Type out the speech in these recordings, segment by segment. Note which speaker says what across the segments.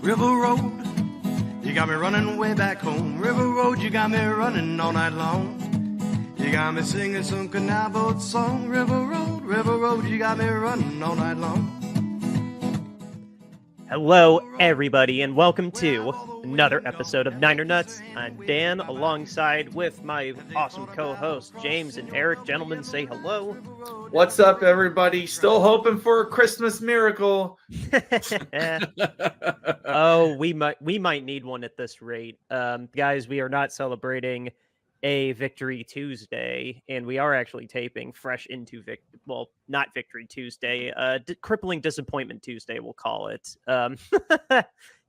Speaker 1: River Road, you got me running way back home. River Road, you got me running all night long. You got me singing some canal boat song. River Road, you got me running all night long.
Speaker 2: Hello, everybody, and welcome to another episode of Niner Nuts. I'm Dan, alongside with my awesome co-hosts, James and Eric. Gentlemen, say hello.
Speaker 3: What's up, everybody? Still hoping for a Christmas miracle.
Speaker 2: Oh, we might need one at this rate. Guys, we are not celebrating a Victory Tuesday, and we are actually taping fresh into not Victory Tuesday, crippling disappointment Tuesday, we'll call it.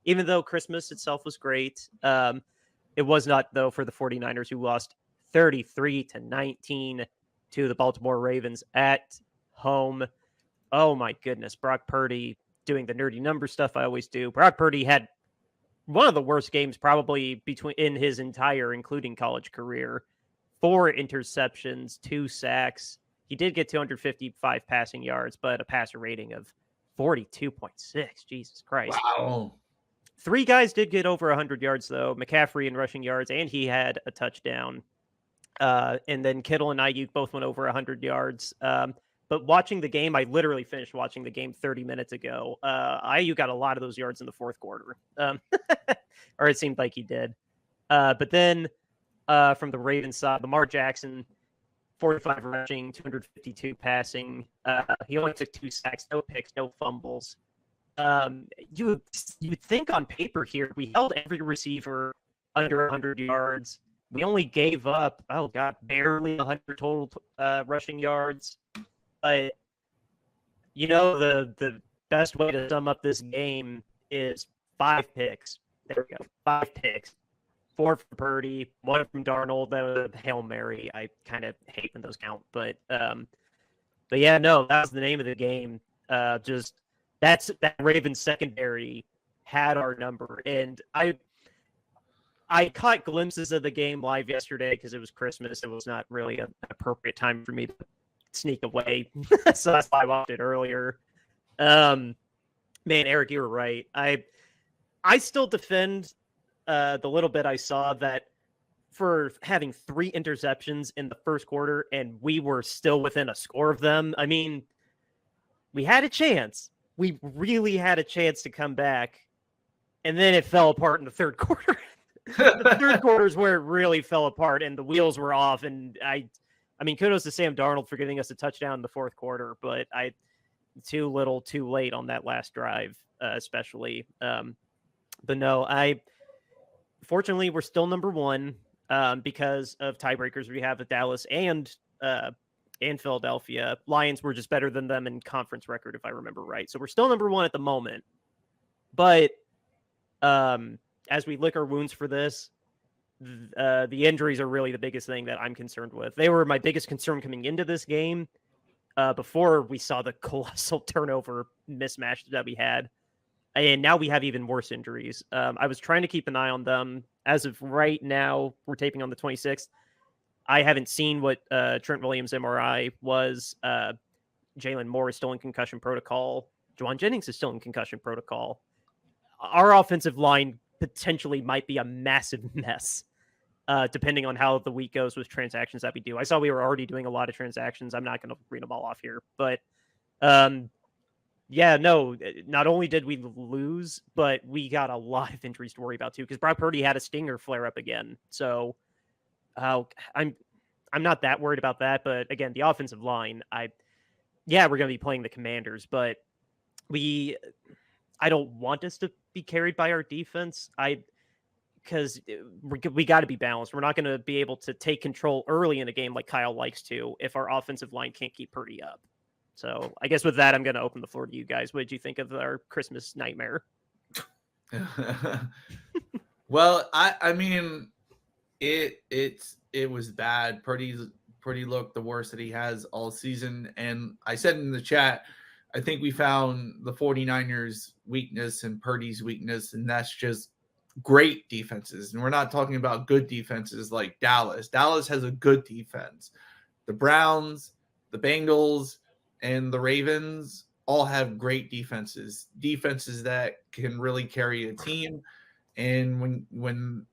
Speaker 2: Even though Christmas itself was great, it was not, though, for the 49ers, who lost 33-19 to the Baltimore Ravens at home. Oh my goodness, Brock Purdy doing the nerdy number stuff I always do. Brock Purdy had one of the worst games probably in his entire, including college career. 4 interceptions, 2 sacks. He did get 255 passing yards, but a passer rating of 42.6. Jesus Christ.
Speaker 3: Wow.
Speaker 2: 3 guys did get over 100 yards, though. McCaffrey in rushing yards, and he had a touchdown. And then Kittle and Ayuk both went over 100 yards. But watching the game, I literally finished watching the game 30 minutes ago. Ayuk got a lot of those yards in the fourth quarter. Or it seemed like he did. But then from the Ravens side, Lamar Jackson, 45 rushing, 252 passing. He only took 2 sacks, no picks, no fumbles. You would think on paper here, we held every receiver under 100 yards. We only gave up, barely 100 total rushing yards. But, the best way to sum up this game is 5 picks. There we go. 5 picks. 4 from Purdy, 1 from Darnold. That was a Hail Mary. I kind of hate when those count. But yeah, no, that was the name of the game. That Ravens secondary had our number. And I caught glimpses of the game live yesterday because it was Christmas. It was not really an appropriate time for me to sneak away. So that's why I watched it earlier. Man, Eric, you were right. I still defend the little bit I saw that for having 3 interceptions in the first quarter and we were still within a score of them. I mean, we had a chance. We really had a chance to come back, and then it fell apart in the third quarter. The third quarter is where it really fell apart and the wheels were off. And I mean, kudos to Sam Darnold for giving us a touchdown in the fourth quarter, but too little, too late on that last drive, especially. But no, fortunately we're still number 1 because of tiebreakers we have with Dallas and Philadelphia. Lions were just better than them in conference record, if I remember right. So we're still number 1 at the moment. But as we lick our wounds for this, the injuries are really the biggest thing that I'm concerned with. They were my biggest concern coming into this game before we saw the colossal turnover mismatch that we had. And now we have even worse injuries. I was trying to keep an eye on them. As of right now, we're taping on the 26th. I haven't seen what Trent Williams' MRI was. Jalen Moore is still in concussion protocol. Juwan Jennings is still in concussion protocol. Our offensive line potentially might be a massive mess, depending on how the week goes with transactions that we do. I saw we were already doing a lot of transactions. I'm not going to read them all off here, but yeah, no, not only did we lose, but we got a lot of injuries to worry about too, because Brock Purdy had a stinger flare up again. So I'm not that worried about that. But again, the offensive line, we're going to be playing the Commanders, but I don't want us to be carried by our defense. Because we got to be balanced. We're not going to be able to take control early in a game like Kyle likes to if our offensive line can't keep Purdy up. So I guess with that, I'm going to open the floor to you guys. What did you think of our Christmas nightmare?
Speaker 3: Well, I mean, it was bad. Purdy looked the worst that he has all season. And I said in the chat, I think we found the 49ers' weakness and Purdy's weakness, and that's just great defenses. And we're not talking about good defenses like Dallas. Dallas has a good defense. The Browns, the Bengals, and the Ravens all have great defenses that can really carry a team. And when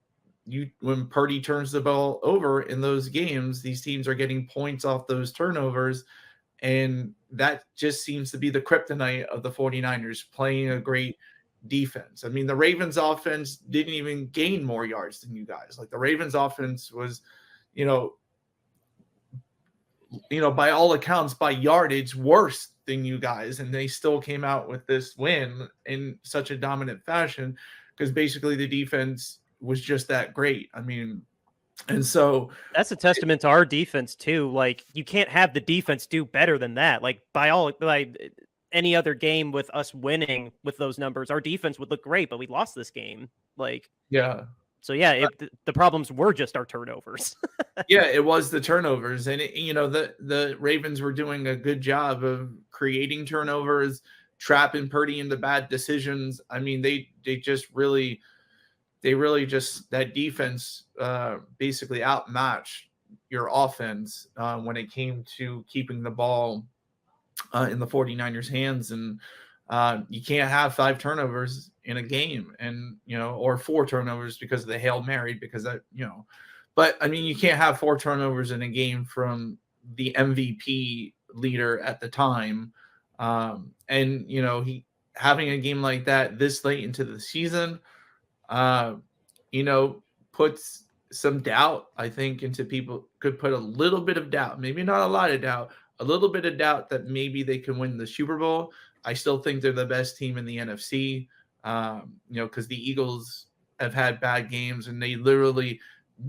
Speaker 3: Purdy turns the ball over in those games, these teams are getting points off those turnovers. And that just seems to be the kryptonite of the 49ers, playing a great defense. I mean, the Ravens offense didn't even gain more yards than you guys. Like, the Ravens offense was, you know, by all accounts, by yardage, worse than you guys. And they still came out with this win in such a dominant fashion because basically the defense was just that great. I mean, and so
Speaker 2: that's a testament to our defense too. Like, you can't have the defense do better than that. Like, by any other game with us winning with those numbers, our defense would look great, but we lost this game. Like,
Speaker 3: yeah.
Speaker 2: So yeah, the problems were just our turnovers.
Speaker 3: Yeah, it was the turnovers, and the Ravens were doing a good job of creating turnovers, trapping Purdy into bad decisions. I mean, they really just, that defense basically outmatched your offense when it came to keeping the ball in the 49ers' hands. And you can't have 5 turnovers in a game, and or 4 turnovers because of the Hail Mary, because that, but I mean, you can't have 4 turnovers in a game from the MVP leader at the time. And he having a game like that this late into the season, puts some doubt, I think, into people. Could put a little bit of doubt, maybe not a lot of doubt, a little bit of doubt that maybe they can win the Super Bowl. I still think they're the best team in the NFC, because the Eagles have had bad games and they literally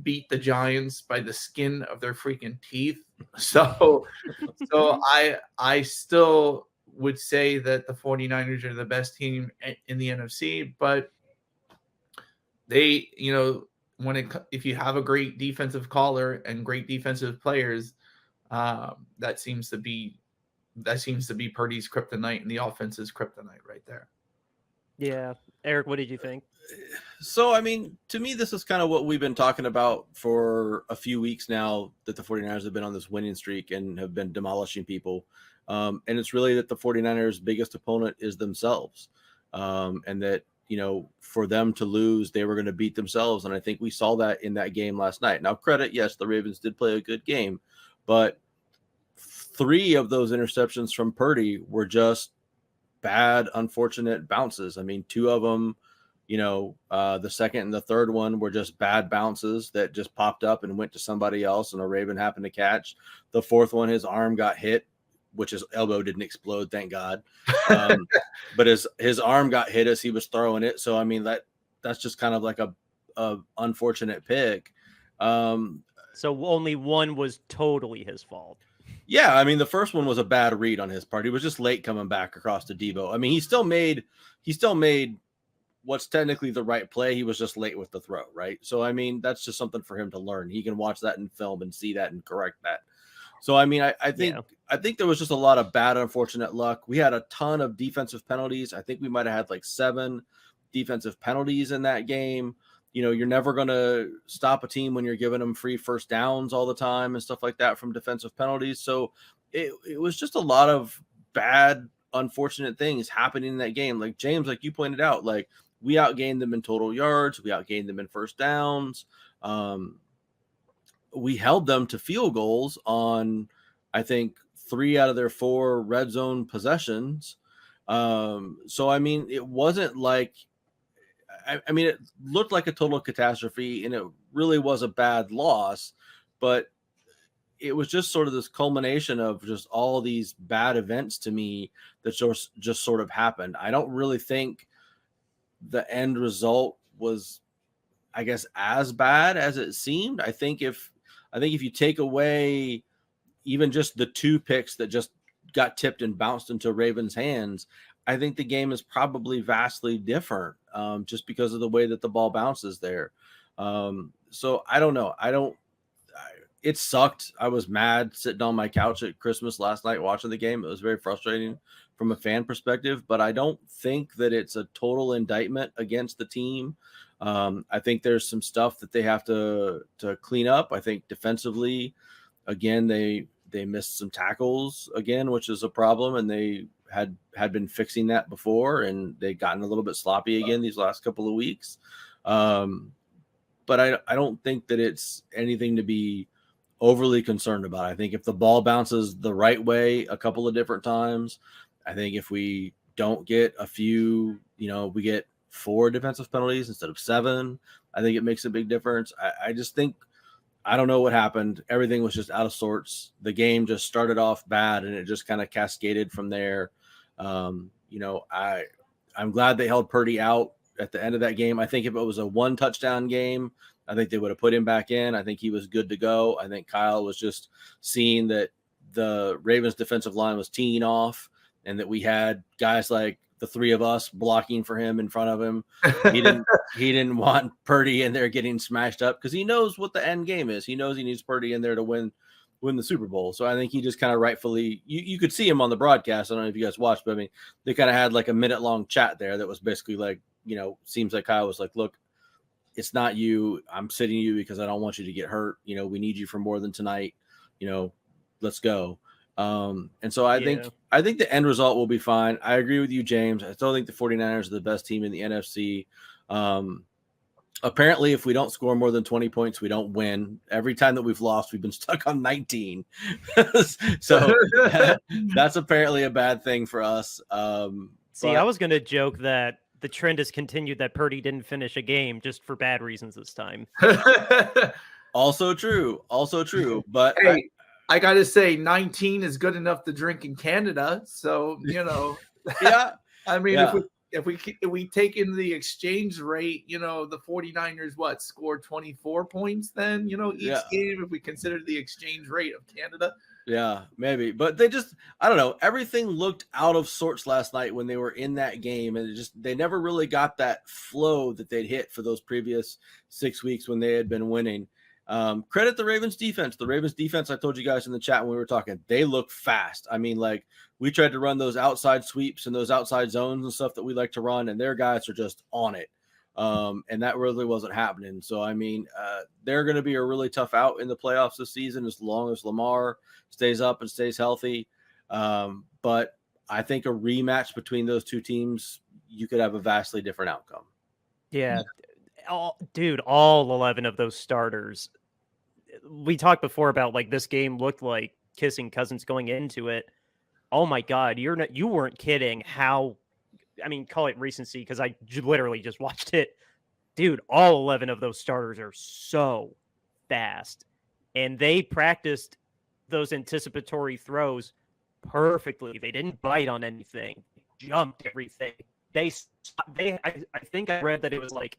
Speaker 3: beat the Giants by the skin of their freaking teeth. So I still would say that the 49ers are the best team in the NFC, but they, if you have a great defensive caller and great defensive players, that seems to be Purdy's kryptonite and the offense's kryptonite right there.
Speaker 2: Yeah. Eric, what did you think?
Speaker 4: So, I mean, to me, this is kind of what we've been talking about for a few weeks now, that the 49ers have been on this winning streak and have been demolishing people. And it's really that the 49ers' biggest opponent is themselves. And that, for them to lose, they were going to beat themselves. And I think we saw that in that game last night. Now, credit, yes, the Ravens did play a good game, but 3 of those interceptions from Purdy were just bad, unfortunate bounces. I mean, 2 of them, the second and the third one were just bad bounces that just popped up and went to somebody else, and a Raven happened to catch. The fourth one, his arm got hit, which his elbow didn't explode, thank God. But his arm got hit as he was throwing it. So, I mean, that's just kind of like a unfortunate pick.
Speaker 2: So only one was totally his fault.
Speaker 4: Yeah, I mean, the first one was a bad read on his part. He was just late coming back across to Debo. I mean, he still made what's technically the right play. He was just late with the throw, right? So, I mean, that's just something for him to learn. He can watch that in film and see that and correct that. So, I mean, I think there was just a lot of bad, unfortunate luck. We had a ton of defensive penalties. I think we might have had like 7 defensive penalties in that game. You're never going to stop a team when you're giving them free first downs all the time and stuff like that from defensive penalties. So it was just a lot of bad, unfortunate things happening in that game. Like, James, like you pointed out, like, we outgained them in total yards. We outgained them in first downs. We held them to field goals on, I think, 3 out of their 4 red zone possessions. So, I mean, it wasn't like, I mean, it looked like a total catastrophe, and it really was a bad loss, but it was just sort of this culmination of just all these bad events to me that just sort of happened. I don't really think the end result was, I guess, as bad as it seemed. I think if you take away even just the 2 picks that just got tipped and bounced into Ravens' hands, I think the game is probably vastly different, just because of the way that the ball bounces there. So I don't know. It sucked. I was mad sitting on my couch at Christmas last night watching the game. It was very frustrating from a fan perspective, but I don't think that it's a total indictment against the team. I think there's some stuff that they have to clean up. I think defensively, again, they missed some tackles again, which is a problem, and they had been fixing that before, and they'd gotten a little bit sloppy again these last couple of weeks. But I don't think that it's anything to be overly concerned about. I think if the ball bounces the right way a couple of different times, I think if we don't get a few, we get 4 defensive penalties instead of 7, I think it makes a big difference. I just think, I don't know what happened. Everything was just out of sorts. The game just started off bad, and it just kind of cascaded from there. I'm glad they held Purdy out at the end of that game. I think if it was a 1 touchdown game, I think they would have put him back in. I think he was good to go. I think Kyle was just seeing that the Ravens defensive line was teeing off, and that we had guys like the 3 of us blocking for him in front of him. He didn't want Purdy in there getting smashed up, because he knows what the end game is. He knows he needs Purdy in there to win the Super Bowl. So I think he just kind of rightfully, you could see him on the broadcast. I don't know if you guys watched, but I mean, they kind of had like a minute-long chat there that was basically like, seems like Kyle was like, look, it's not you. I'm sitting you because I don't want you to get hurt. We need you for more than tonight. Let's go. And so I think the end result will be fine. I agree with you, James. I still think the 49ers are the best team in the NFC. Apparently, if we don't score more than 20 points, we don't win. Every time that we've lost, we've been stuck on 19. So that's apparently a bad thing for us.
Speaker 2: I was going to joke that the trend has continued that Purdy didn't finish a game just for bad reasons this time.
Speaker 4: Also true. But
Speaker 3: hey, I got to say, 19 is good enough to drink in Canada. So,
Speaker 4: yeah.
Speaker 3: I mean,
Speaker 4: yeah.
Speaker 3: if we take in the exchange rate, the 49ers, scored 24 points then, each game, if we consider the exchange rate of Canada.
Speaker 4: Yeah, maybe. But they just, I don't know. Everything looked out of sorts last night when they were in that game. And they never really got that flow that they'd hit for those previous 6 weeks when they had been winning. Credit the Ravens defense. The Ravens defense, I told you guys in the chat when we were talking, they look fast. I mean, like, we tried to run those outside sweeps and those outside zones and stuff that we like to run, and their guys are just on it. And that really wasn't happening. So, I mean, they're going to be a really tough out in the playoffs this season as long as Lamar stays up and stays healthy. But I think a rematch between those two teams, you could have a vastly different outcome.
Speaker 2: Yeah. All 11 of those starters. We talked before about like this game looked like kissing cousins going into it. Oh my God, you weren't kidding. How, I mean, call it recency because I literally just watched it. Dude, all 11 of those starters are so fast, and they practiced those anticipatory throws perfectly. They didn't bite on anything, jumped everything. I think I read that it was like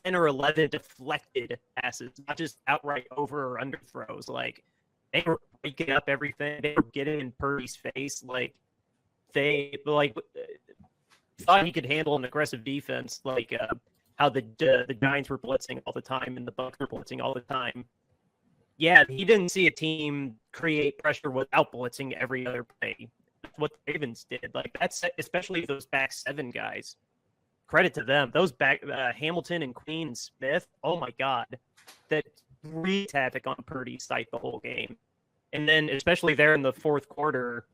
Speaker 2: 10 or 11 deflected passes, not just outright over or under throws. Like, they were breaking up everything. They were getting in Purdy's face. Like, they thought he could handle an aggressive defense, like how the Giants were blitzing all the time and the Bucs were blitzing all the time. Yeah, he didn't see a team create pressure without blitzing every other play. That's what the Ravens did. Like, that's especially those back 7 guys. Credit to them. Those back Hamilton and Queen and Smith. Oh my God, that wreaked havoc on Purdy's site the whole game. And then especially there in the fourth quarter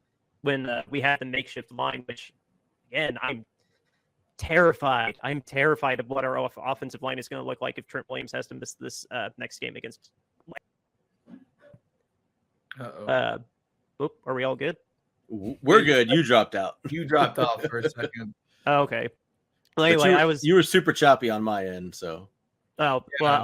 Speaker 2: when we had the makeshift line, which again I'm terrified. I'm terrified of what our offensive line is going to look like if Trent Williams has to miss this next game against. Are we all good?
Speaker 4: We're good. You dropped out.
Speaker 3: You dropped off for a second.
Speaker 2: Oh, okay. Well, anyway,
Speaker 4: you were super choppy on my end, so.
Speaker 2: Oh, yeah.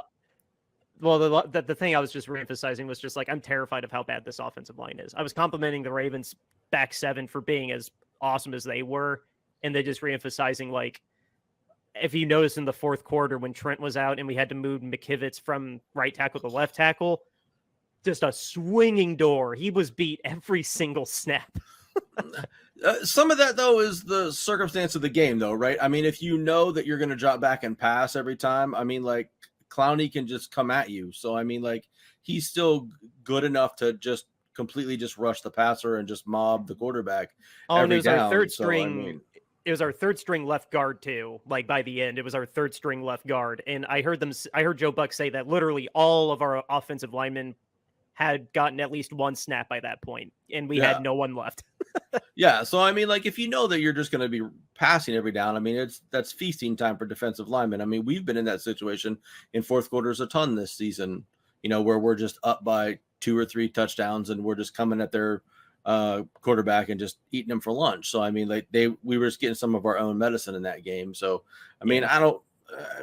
Speaker 2: Well, the thing I was just reemphasizing was just like, I'm terrified of how bad this offensive line is. I was complimenting the Ravens back 7 for being as awesome as they were, and then just reemphasizing, like, if you notice in the fourth quarter when Trent was out and we had to move McKivitz from right tackle to left tackle, just a swinging door. He was beat every single snap.
Speaker 4: Some of that, though, is the circumstance of the game, though, right? I mean, if you know that you're going to drop back and pass every time, I mean, like, Clowney can just come at you. So, I mean, like, he's still good enough to just completely just rush the passer and just mob the quarterback.
Speaker 2: Oh, and it was our third string. It was our third string left guard, too. Like, by the end, it was our third string left guard. And I heard Joe Buck say that literally all of our offensive linemen had gotten at least one snap by that point, and we
Speaker 4: Yeah.
Speaker 2: had no one left.
Speaker 4: Yeah, so I mean, like if you know that you're just going to be passing every down, I mean, that's feasting time for defensive linemen. I mean, we've been in that situation in fourth quarters a ton this season, where we're just up by 2 or 3 touchdowns and we're just coming at their quarterback and just eating them for lunch. So I mean, like we were just getting some of our own medicine in that game. So I mean, I don't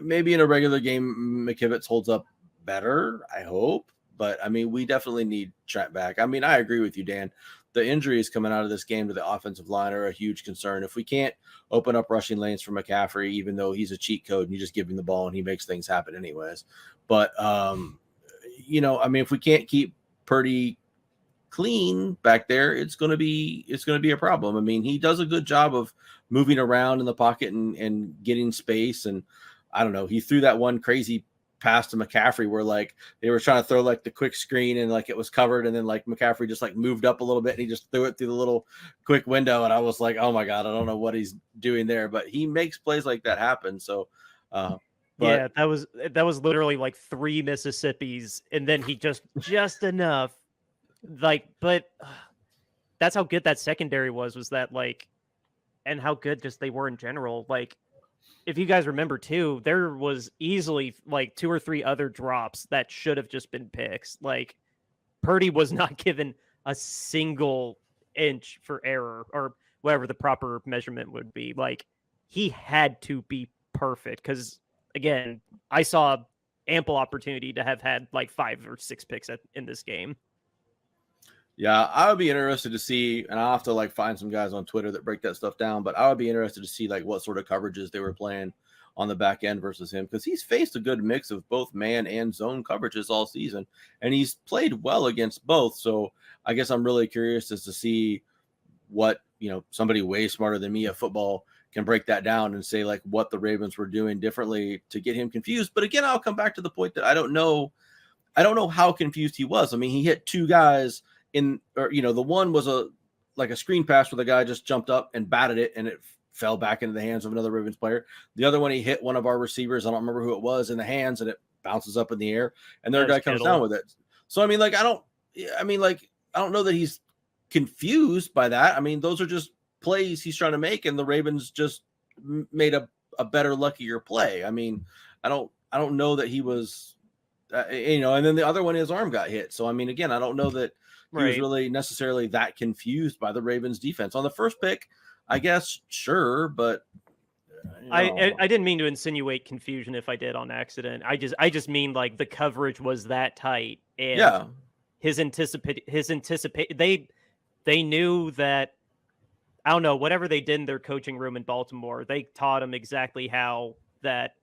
Speaker 4: maybe in a regular game McKivitz holds up better, I hope, but I mean, we definitely need Trent back. I mean, I agree with you, Dan. The injuries coming out of this game to the offensive line are a huge concern. If we can't open up rushing lanes for McCaffrey, even though he's a cheat code and you just give him the ball and he makes things happen anyways. But, I mean, if we can't keep Purdy clean back there, it's going to be a problem. I mean, he does a good job of moving around in the pocket and getting space. And I don't know, he threw that one crazy pass to McCaffrey where like they were trying to throw like the quick screen and like it was covered and then like McCaffrey just like moved up a little bit and he just threw it through the little quick window and I was like, oh my God, I don't know what he's doing there, but he makes plays like that happen. So
Speaker 2: yeah, that was literally like 3 Mississippis and then he just enough like, but that's how good that secondary was that like, and how good just they were in general. Like, if you guys remember too, there was easily like 2 or 3 other drops that should have just been picks. Like Purdy was not given a single inch for error or whatever the proper measurement would be. Like he had to be perfect because again, I saw ample opportunity to have had like 5 or 6 picks in this game.
Speaker 4: Yeah, I would be interested to see, and I'll have to like find some guys on Twitter that break that stuff down, but I would be interested to see like what sort of coverages they were playing on the back end versus him, because he's faced a good mix of both man and zone coverages all season, and he's played well against both. So I guess I'm really curious as to see what, somebody way smarter than me at football can break that down and say like what the Ravens were doing differently to get him confused. But again, I'll come back to the point that I don't know how confused he was. I mean, he hit 2 guys the one was a screen pass where the guy just jumped up and batted it and it fell back into the hands of another Ravens player. The other one, he hit one of our receivers, I don't remember who it was, in the hands and it bounces up in the air and their guy comes down with it. So I mean, like I don't know that he's confused by that. I mean, those are just plays he's trying to make and the Ravens just made a better, luckier play. I mean, I don't know that he was and then the other one, his arm got hit. So I mean, again, I don't know that he was really necessarily that confused by the Ravens defense on the first pick. I guess sure, but
Speaker 2: I didn't mean to insinuate confusion if I did on accident. I just mean like the coverage was that tight and his anticipate they knew that, I don't know, whatever they did in their coaching room in Baltimore, they taught him exactly how that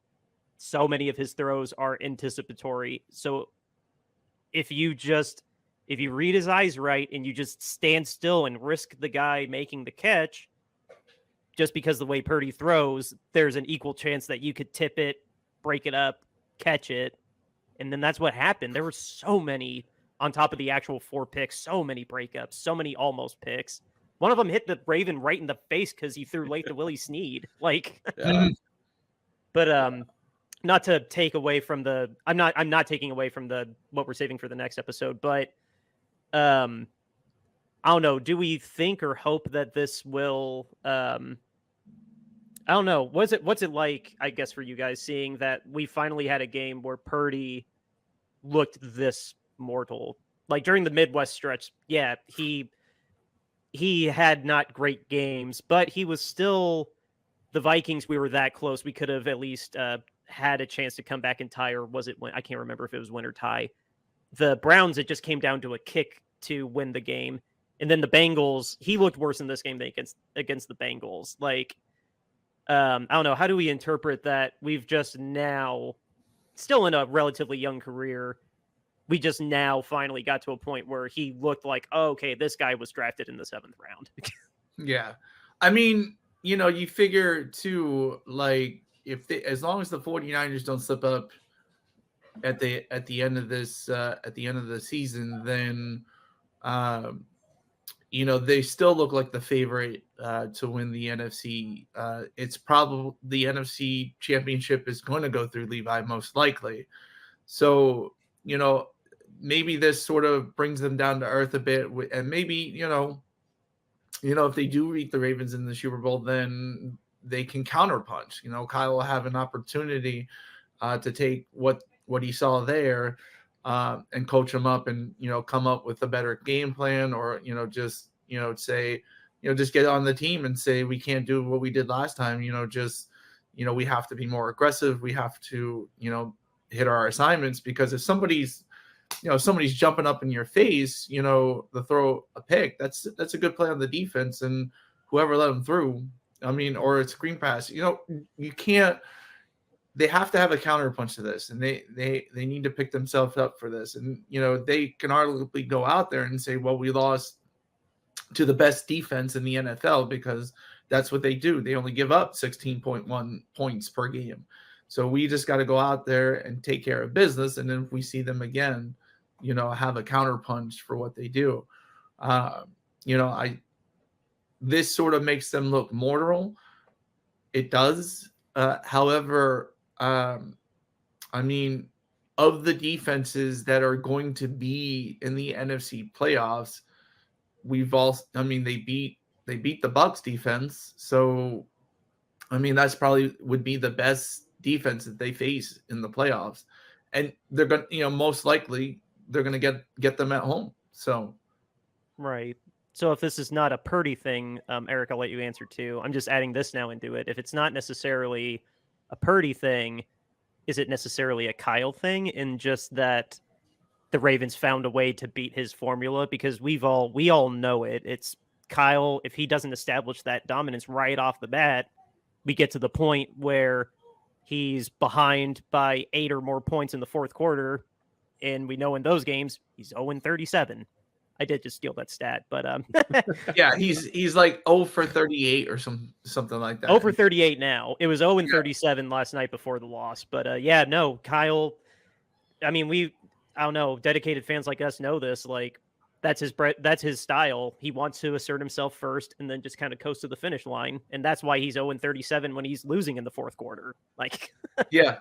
Speaker 2: so many of his throws are anticipatory. So if you read his eyes right and you just stand still and risk the guy making the catch, just because the way Purdy throws, there's an equal chance that you could tip it, break it up, catch it. And then that's what happened. There were so many on top of the actual 4 picks, so many breakups, so many almost picks. One of them hit the Raven right in the face because he threw late to Willie Snead. Like, but not to take away from I'm not taking away from what we're saving for the next episode, but I don't know. Do we think or hope that this will I don't know. What's it like, I guess, for you guys seeing that we finally had a game where Purdy looked this mortal? Like during the Midwest stretch, yeah, he had not great games, but he was still the Vikings. We were that close. We could have at least had a chance to come back and tie, or was it win? I can't remember if it was win or tie. The Browns, it just came down to a kick to win the game. And then the Bengals, he looked worse in this game than against the Bengals. Like, I don't know. How do we interpret that? We've just now, still in a relatively young career, we just now finally got to a point where he looked like, oh, okay, this guy was drafted in the 7th round.
Speaker 3: Yeah. I mean, you figure too, like, as long as the 49ers don't slip up at the end of this at the end of the season, then they still look like the favorite to win the NFC. It's probably the NFC championship is going to go through Levi most likely. So, maybe this sort of brings them down to earth a bit, and maybe if they do beat the Ravens in the Super Bowl, then they can counterpunch. Kyle will have an opportunity to take what he saw there and coach them up, and come up with a better game plan, or just say just get on the team and say we can't do what we did last time. We have to be more aggressive. We have to hit our assignments, because if somebody's jumping up in your face, to throw a pick, that's a good play on the defense, and whoever let them through, or a screen pass, you can't. They have to have a counterpunch to this, and they need to pick themselves up for this. And they can arguably go out there and say, well, we lost to the best defense in the NFL, because that's what they do. They only give up 16.1 points per game. So we just got to go out there and take care of business. And then if we see them again, have a counterpunch for what they do. This sort of makes them look mortal. It does. However, of the defenses that are going to be in the NFC playoffs, they beat the Bucs defense. So, that's probably would be the best defense that they face in the playoffs. And they're going to, most likely they're going to get them at home. So.
Speaker 2: Right. So if this is not a Purdy thing, Eric, I'll let you answer too. I'm just adding this now into it. If it's not necessarily a Purdy thing, is it necessarily a Kyle thing? In just that the Ravens found a way to beat his formula, because we all know it. It's Kyle. If he doesn't establish that dominance right off the bat, we get to the point where he's behind by 8 or more points in the fourth quarter, and we know in those games he's 0-37. I did just steal that stat, but
Speaker 3: yeah, he's like 0 for 38 or something like that.
Speaker 2: 0 for 38 now. It was 0-37 last night before the loss, but Kyle. I don't know. Dedicated fans like us know this. Like that's his style. He wants to assert himself first, and then just kind of coast to the finish line, and that's why he's 0-37 when he's losing in the fourth quarter. Like,
Speaker 3: yeah.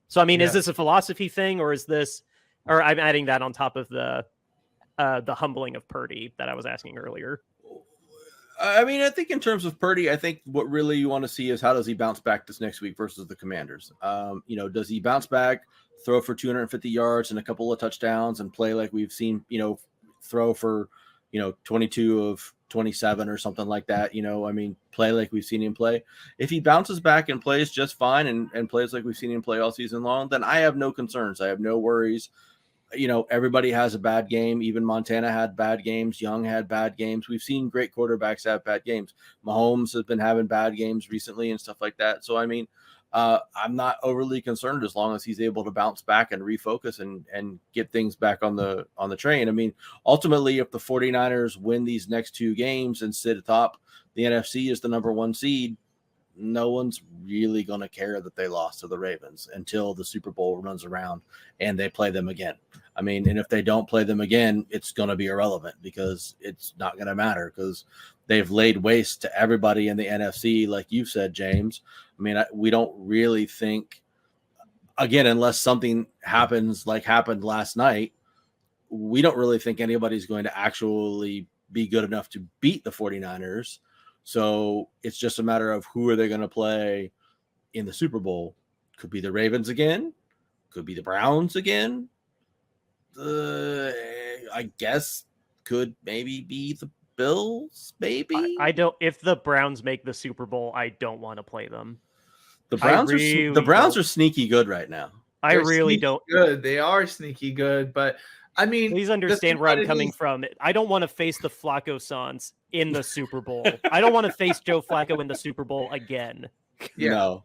Speaker 2: So is this a philosophy thing, or is this? Or I'm adding that on top of the humbling of Purdy that I was asking earlier.
Speaker 4: I think in terms of Purdy, I think what really you want to see is how does he bounce back this next week versus the Commanders? Does he bounce back, throw for 250 yards and a couple of touchdowns, and play like we've seen, throw for, 22 of 27 or something like that? Play like we've seen him play. If he bounces back and plays just fine and plays like we've seen him play all season long, then I have no concerns. I have no worries. Everybody has a bad game. Even Montana had bad games. Young had bad games. We've seen great quarterbacks have bad games. Mahomes has been having bad games recently and stuff like that. So, I'm not overly concerned as long as he's able to bounce back and refocus and get things back on the train. Ultimately, if the 49ers win these next 2 games and sit atop the NFC as the number 1 seed, no one's really going to care that they lost to the Ravens until the Super Bowl runs around and they play them again. And if they don't play them again, it's going to be irrelevant, because it's not going to matter, because they've laid waste to everybody in the NFC. Like you said, James, we don't really think, again, unless something happens like happened last night, we don't really think anybody's going to actually be good enough to beat the 49ers. So it's just a matter of who are they going to play in the Super Bowl. Could be the Ravens again. Could be the Browns again. I guess could maybe be the Bills. Maybe
Speaker 2: I don't. If the Browns make the Super Bowl, I don't want to play them.
Speaker 4: The Browns are sneaky good right now.
Speaker 2: I really don't.
Speaker 3: Good. They are sneaky good, but
Speaker 2: please understand where I'm coming from. I don't want to face the Flacco Sons in the Super Bowl. I don't want to face Joe Flacco in the Super Bowl again.
Speaker 3: Yeah.
Speaker 4: No.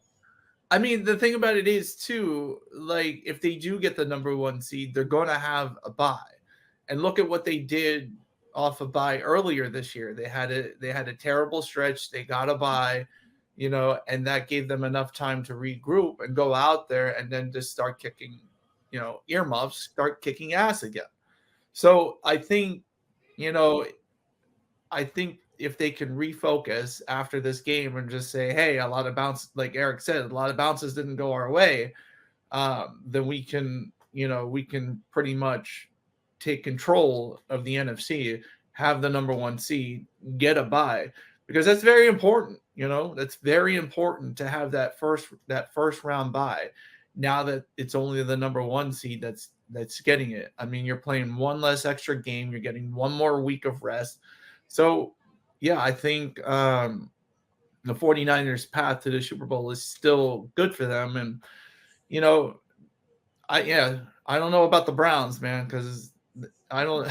Speaker 3: The thing about it is too, like, if they do get the number 1 seed, they're going to have a bye. And look at what they did off a bye earlier this year. They had a terrible stretch. They got a bye, and that gave them enough time to regroup and go out there and then just start kicking, earmuffs, start kicking ass again. So I think if they can refocus after this game and just say, hey, a lot of bounce, like Eric said, a lot of bounces didn't go our way, then we can pretty much, take control of the NFC, have the number 1 seed, get a bye, because that's very important. That's very important to have that first round bye. Now that it's only the number 1 seed that's getting it. I mean, you're playing one less extra game. You're getting one more week of rest. So, yeah, I think the 49ers' path to the Super Bowl is still good for them. And, I don't know about the Browns, man, because I don't.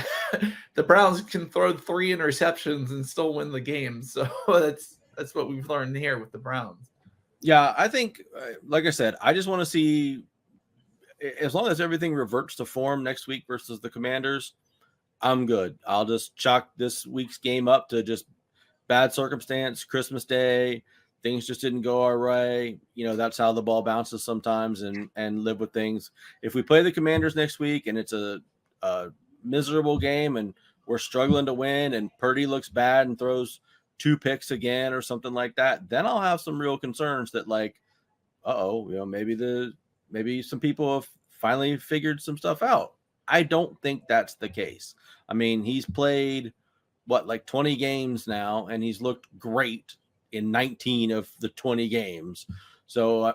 Speaker 3: The Browns can throw 3 interceptions and still win the game. So that's what we've learned here with the Browns.
Speaker 4: Yeah, I think, like I said, I just want to see, as long as everything reverts to form next week versus the Commanders, I'm good. I'll just chalk this week's game up to just bad circumstance, Christmas Day, things just didn't go our way. That's how the ball bounces sometimes, and live with things. If we play the Commanders next week and it's a miserable game and we're struggling to win and Purdy looks bad and throws 2 picks again or something like that, then I'll have some real concerns that, like, maybe some people have finally figured some stuff out. I don't think that's the case. I mean, he's played 20 games now, and he's looked great in 19 of the 20 games. So,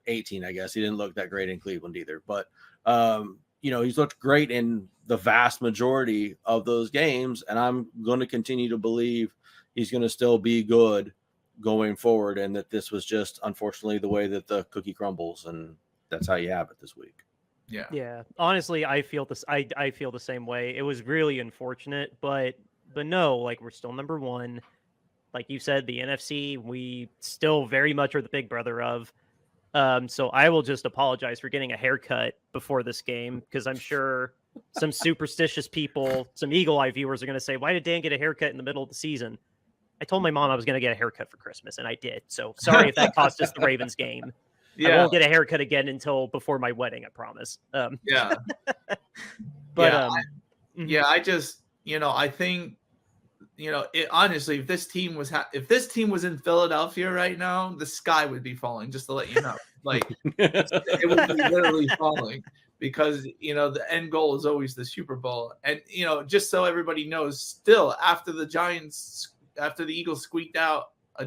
Speaker 4: 18, I guess. He didn't look that great in Cleveland either. But, he's looked great in the vast majority of those games, and I'm going to continue to believe he's going to still be good going forward, and that this was just, unfortunately, the way that the cookie crumbles, and that's how you have it this week.
Speaker 2: Yeah. Honestly, I feel this. I feel the same way. It was really unfortunate, but no, like, we're still number 1. Like you said, the NFC, we still very much are the big brother of. So I will just apologize for getting a haircut before this game, because I'm sure some superstitious people, some eagle eye viewers, are going to say, "Why did Dan get a haircut in the middle of the season?" I told my mom I was going to get a haircut for Christmas, and I did. So sorry if that cost us the Ravens game. I won't get a haircut again until before my wedding, I promise.
Speaker 3: Yeah.
Speaker 2: But
Speaker 3: I just, I think, honestly, if this team was in Philadelphia right now, the sky would be falling, just to let you know. Like, it would be literally falling, because, the end goal is always the Super Bowl. And, just so everybody knows, still, after the Eagles squeaked out a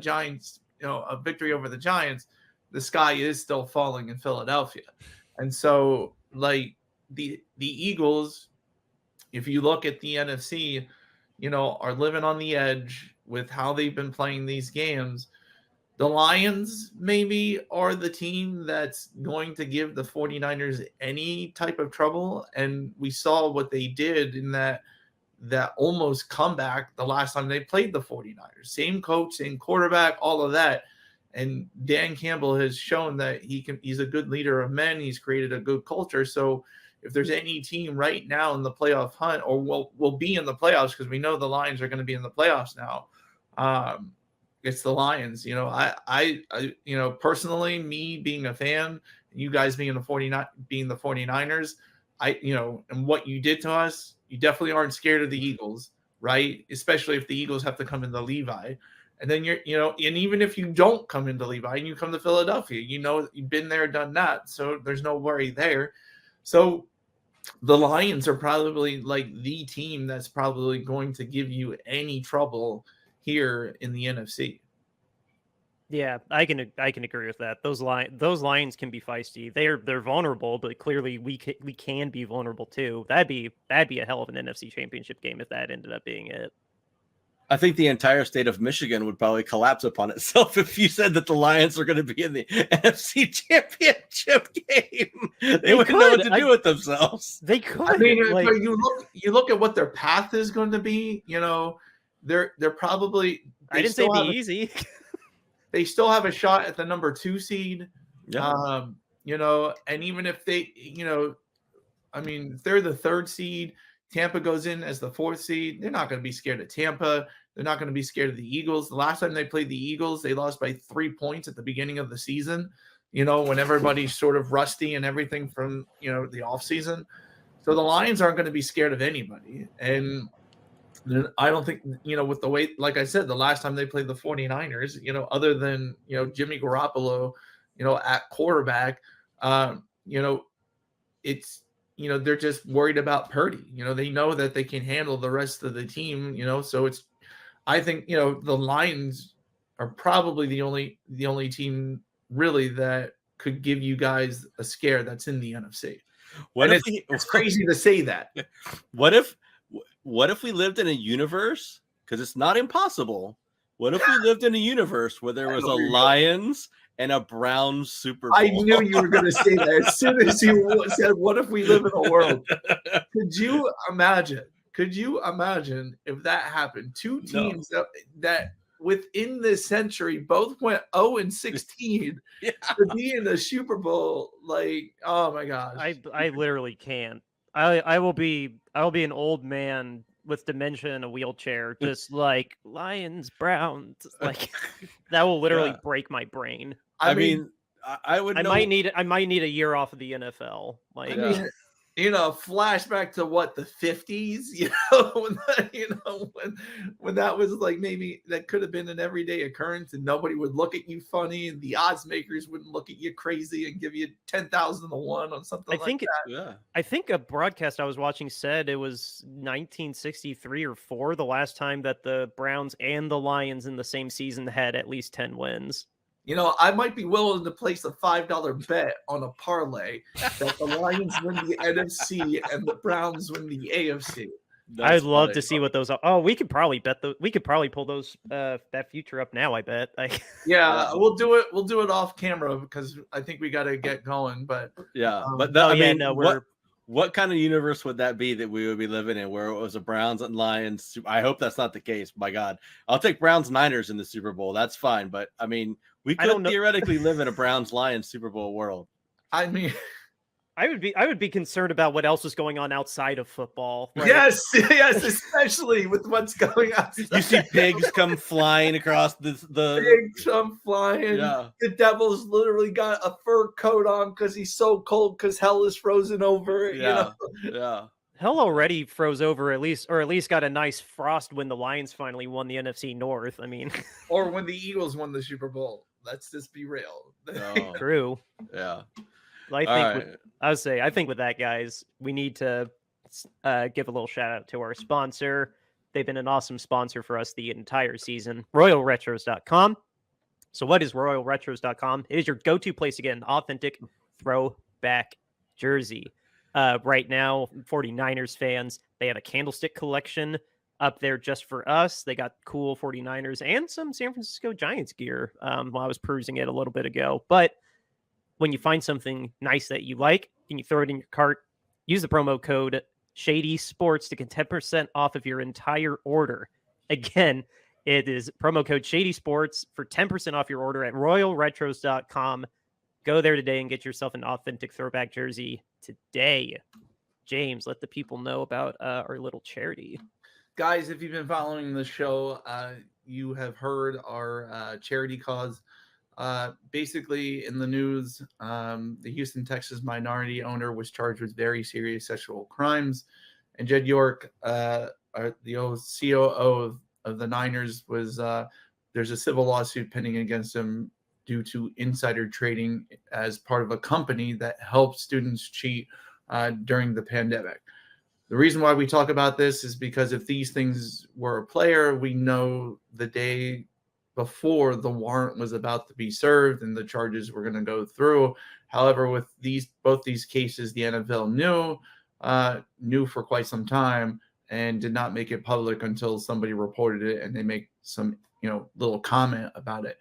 Speaker 3: victory over the Giants, the sky is still falling in Philadelphia. And so, like, the Eagles, if you look at the NFC, are living on the edge with how they've been playing these games. The Lions maybe are the team that's going to give the 49ers any type of trouble. And we saw what they did in that almost comeback the last time they played the 49ers. Same coach, same quarterback, all of that. And Dan Campbell has shown that he's a good leader of men. He's created a good culture. So if there's any team right now in the playoff hunt, or will be in the playoffs, because we know the Lions are going to be in the playoffs now, it's the Lions. I personally, me being a fan, you guys being the 49ers, and what you did to us, you definitely aren't scared of the Eagles, right? Especially if the Eagles have to come into Levi. And then and even if you don't come into Levi and you come to Philadelphia, you've been there, done that. So there's no worry there. So the Lions are probably like the team that's probably going to give you any trouble here in the NFC.
Speaker 2: Yeah, I can agree with that. Those Lions can be feisty. They're vulnerable, but clearly we can be vulnerable too. That'd be a hell of an NFC Championship game if that ended up being it.
Speaker 4: I think the entire state of Michigan would probably collapse upon itself if you said that the Lions are going to be in the NFC Championship game. They wouldn't know what to do with themselves.
Speaker 2: They could.
Speaker 3: I mean, you look at what their path is going to be. They're probably.
Speaker 2: I didn't say it'd be easy.
Speaker 3: They still have a shot at the number 2 seed.
Speaker 4: Yeah.
Speaker 3: And even if they, if they're the 3rd seed, Tampa goes in as the 4th seed. They're not going to be scared of Tampa. They're not going to be scared of the Eagles. The last time they played the Eagles, they lost by 3 points at the beginning of the season, when everybody's sort of rusty and everything from, the offseason. So the Lions aren't going to be scared of anybody. And I don't think, with the way, like I said, the last time they played the 49ers, other than, Jimmy Garoppolo, at quarterback, it's, they're just worried about Purdy. They know that they can handle the rest of the team. So I think the Lions are probably the only team really that could give you guys a scare that's in the NFC. It's crazy to say that.
Speaker 4: What if we lived in a universe? Because it's not impossible. What if we lived in a universe where there was a Lions and a Browns Super Bowl?
Speaker 3: I knew you were going to say that as soon as you said, "What if we live in a world?" Could you imagine? If that happened? Two teams that within this century both went 0-16 to be in the Super Bowl. Like, oh my gosh!
Speaker 2: I literally can't. I will be an old man with dementia in a wheelchair, just like Lions, Browns. Like that will literally break my brain.
Speaker 3: I mean,
Speaker 4: I would.
Speaker 2: I might need a year off of the NFL. Like,
Speaker 3: flashback to what, the 50s, when that was like, maybe that could have been an everyday occurrence and nobody would look at you funny and the odds makers wouldn't look at you crazy and give you 10,000 to 1 on something like that.
Speaker 2: I think a broadcast I was watching said it was 1963 or 4 the last time that the Browns and the Lions in the same season had at least 10 wins.
Speaker 3: I might be willing to place a $5 bet on a parlay that the Lions win the NFC and the Browns win the AFC.
Speaker 2: I'd love to see what those are. Oh, we could probably pull those that future up now, I bet.
Speaker 3: We'll do it. We'll do it off camera because I think we got to get going. But
Speaker 4: what kind of universe would that be that we would be living in where it was a Browns and Lions? I hope that's not the case. My God, I'll take Browns Niners in the Super Bowl. That's fine. But I mean, we could theoretically live in a Browns Lions Super Bowl world.
Speaker 3: I mean,
Speaker 2: I would be concerned about what else is going on outside of football.
Speaker 3: Like, yes, especially with what's going on.
Speaker 4: You see pigs come flying across the
Speaker 3: pigs come flying.
Speaker 4: Yeah.
Speaker 3: The Devil's literally got a fur coat on because he's so cold because hell is frozen over.
Speaker 4: Yeah.
Speaker 2: Hell already froze over at least got a nice frost when the Lions finally won the NFC North. I mean,
Speaker 3: or when the Eagles won the Super Bowl. Let's just be real.
Speaker 2: True.
Speaker 4: Yeah.
Speaker 2: I think with that, guys, we need to give a little shout out to our sponsor. They've been an awesome sponsor for us the entire season, RoyalRetros.com. So what is RoyalRetros.com? It is your go-to place to get an authentic throwback jersey. Right now, 49ers fans, they have a candlestick collection up there just for us. They got cool 49ers and some San Francisco Giants gear while I was perusing it a little bit ago. But when you find something nice that you like and you throw it in your cart, use the promo code Shady Sports to get 10% off of your entire order. Again, it is promo code Shady Sports for 10% off your order at RoyalRetros.com. Go there today and get yourself an authentic throwback jersey today. James, let the people know about our little charity.
Speaker 3: Guys, if you've been following the show, you have heard our charity cause. Basically, in the news, the Houston, Texas minority owner was charged with very serious sexual crimes. And Jed York, the old COO of the Niners, there's a civil lawsuit pending against him due to insider trading as part of a company that helped students cheat during the pandemic. The reason why we talk about this is because if these things were a player, we know the day before the warrant was about to be served and the charges were going to go through. However, with both these cases, the NFL knew for quite some time and did not make it public until somebody reported it and they make some little comment about it.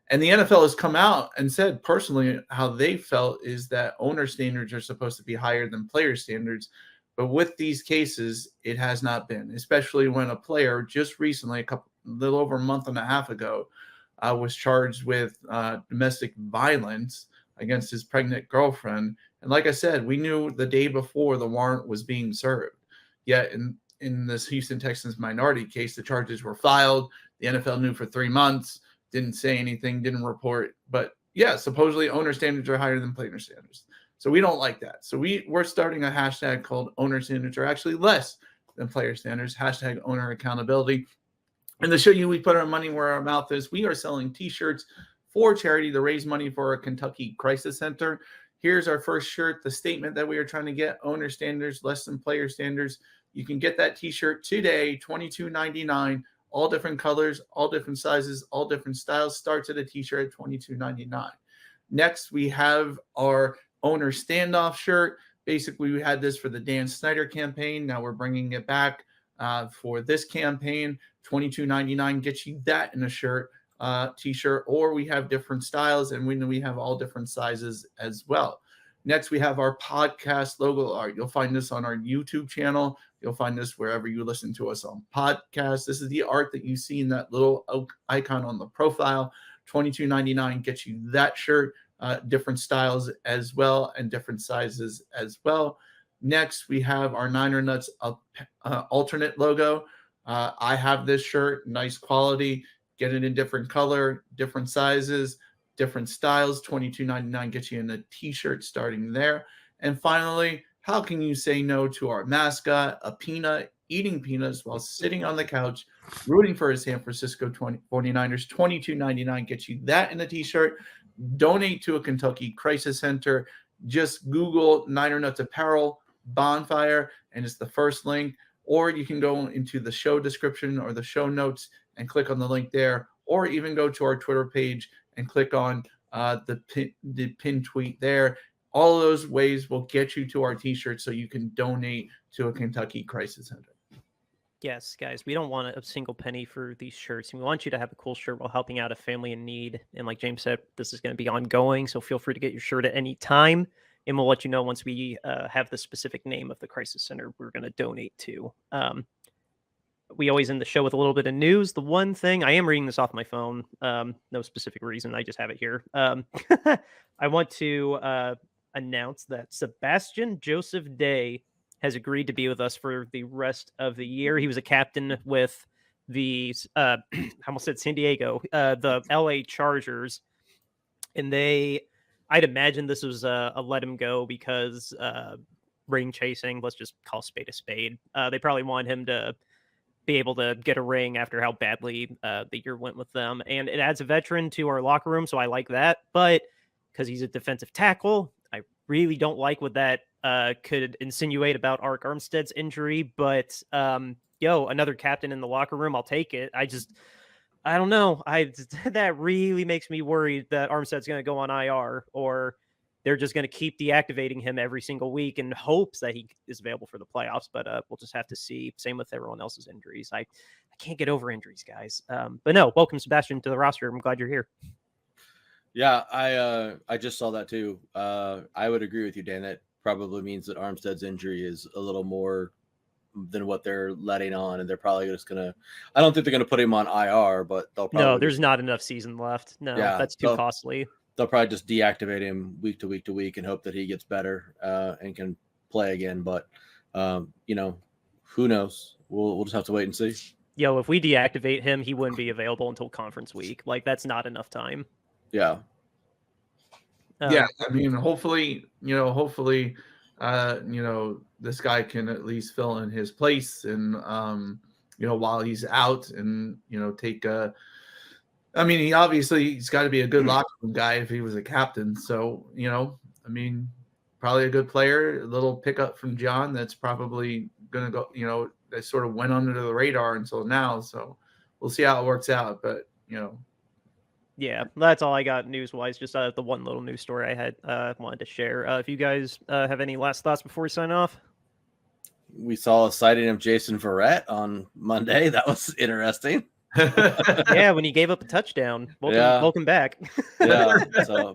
Speaker 3: And the NFL has come out and said personally how they felt is that owner standards are supposed to be higher than player standards. But with these cases, it has not been, especially when a player just recently, a little over a month and a half ago, was charged with domestic violence against his pregnant girlfriend. And like I said, we knew the day before the warrant was being served. Yet in this Houston Texans minority case, the charges were filed. The NFL knew for 3 months, didn't say anything, didn't report. But yeah, supposedly owner standards are higher than player standards. So we don't like that. So we're starting a hashtag called owner standards are actually less than player standards, hashtag owner accountability. And to show you we put our money where our mouth is, we are selling T-shirts for charity to raise money for a Kentucky crisis center Here's our first shirt, the statement that we are trying to get, owner standards, less than player standards. You can get that t-shirt today, $22.99, all different colors, all different sizes, all different styles. Starts at a t-shirt at $22.99. Next, we have our owner standoff shirt. Basically, we had this for the Dan Snyder campaign. Now we're bringing it back for this campaign. $22.99 gets you that in a shirt, t-shirt, or we have different styles, and we have all different sizes as well. Next, we have our podcast logo art. You'll find this on our YouTube channel. You'll find this wherever you listen to us on podcasts. This is the art that you see in that little icon on the profile. $22.99 gets you that shirt, different styles as well, and different sizes as well. Next, we have our Niner Nuts alternate logo. I have this shirt, nice quality. Get it in different color, different sizes, different styles. $22.99 gets you in a t-shirt starting there. And finally, how can you say no to our mascot, a peanut, eating peanuts while sitting on the couch, rooting for his San Francisco 49ers? $22.99 gets you that in a t-shirt. Donate to a Kentucky Crisis Center. Just Google Niner Nuts Apparel Bonfire, and it's the first link. Or you can go into the show description or the show notes and click on the link there, or even go to our Twitter page and click on the pin tweet there. All of those ways will get you to our t-shirt so you can donate to a Kentucky Crisis Center.
Speaker 2: Yes, guys, we don't want a single penny for these shirts. We want you to have a cool shirt while helping out a family in need. And like James said, this is going to be ongoing, so feel free to get your shirt at any time. And we'll let you know once we have the specific name of the crisis center we're going to donate to. We always end the show with a little bit of news. The one thing, I am reading this off my phone, no specific reason, I just have it here. I want to announce that Sebastian Joseph Day has agreed to be with us for the rest of the year. He was a captain with the, I almost said San Diego, the LA Chargers. And I'd imagine this was a let him go because ring chasing, let's just call spade a spade. They probably want him to be able to get a ring after how badly the year went with them. And it adds a veteran to our locker room, so I like that. But because he's a defensive tackle, I really don't like what that could insinuate about Arik Armstead's injury. But, another captain in the locker room, I'll take it. I don't know. That really makes me worried that Armstead's going to go on IR, or they're just going to keep deactivating him every single week in hopes that he is available for the playoffs. But we'll just have to see. Same with everyone else's injuries. I can't get over injuries, guys. But no, welcome Sebastian to the roster. I'm glad you're here.
Speaker 4: Yeah, I just saw that too. I would agree with you, Dan. That probably means that Armstead's injury is a little more than what they're letting on, and they're probably just gonna. I don't think they're gonna put him on IR, but they'll probably.
Speaker 2: No, there's not enough season left. No, yeah, that's too costly.
Speaker 4: They'll probably just deactivate him week to week to week and hope that he gets better and can play again. But who knows? We'll just have to wait and see.
Speaker 2: If we deactivate him, he wouldn't be available until conference week. Like, that's not enough time.
Speaker 4: Yeah.
Speaker 3: I mean, hopefully, this guy can at least fill in his place and, while he's out and, take he's got to be a good locker room guy if he was a captain. So, probably a good player, a little pickup from John. That's probably going to go, that sort of went under the radar until now. So we'll see how it works out. But,
Speaker 2: Yeah, that's all I got news-wise. Just the one little news story I had wanted to share. If you guys have any last thoughts before we sign off?
Speaker 4: We saw a sighting of Jason Verrett on Monday. That was interesting.
Speaker 2: Yeah, when he gave up a touchdown. Welcome back.
Speaker 4: Yeah.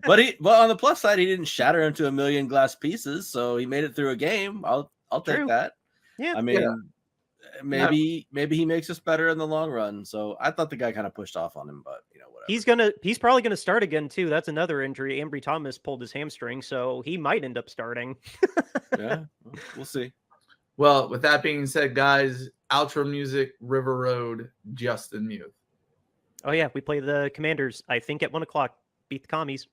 Speaker 4: But on the plus side, he didn't shatter into a million glass pieces, so he made it through a game. I'll take that.
Speaker 2: Yeah.
Speaker 4: I mean, maybe he makes us better in the long run. So I thought the guy kind of pushed off on him, but whatever.
Speaker 2: He's probably gonna start again too. That's another injury. Ambry Thomas pulled his hamstring, so he might end up starting.
Speaker 4: Yeah, we'll see.
Speaker 3: Well, with that being said, guys, outro music, River Road, Justin Muth.
Speaker 2: Oh yeah, we play the Commanders, I think at 1:00. Beat the commies.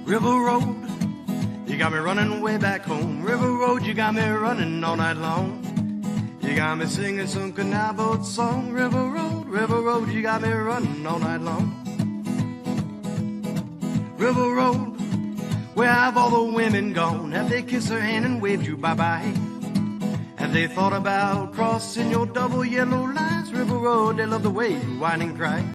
Speaker 1: River Road, you got me running way back home. River Road, you got me running all night long. You got me singing some canal boat song. River Road, River Road, you got me running all night long. River Road, where have all the women gone? Have they kissed her hand and waved you bye-bye? Have they thought about crossing your double yellow lines? River Road, they love the way you whine and cry.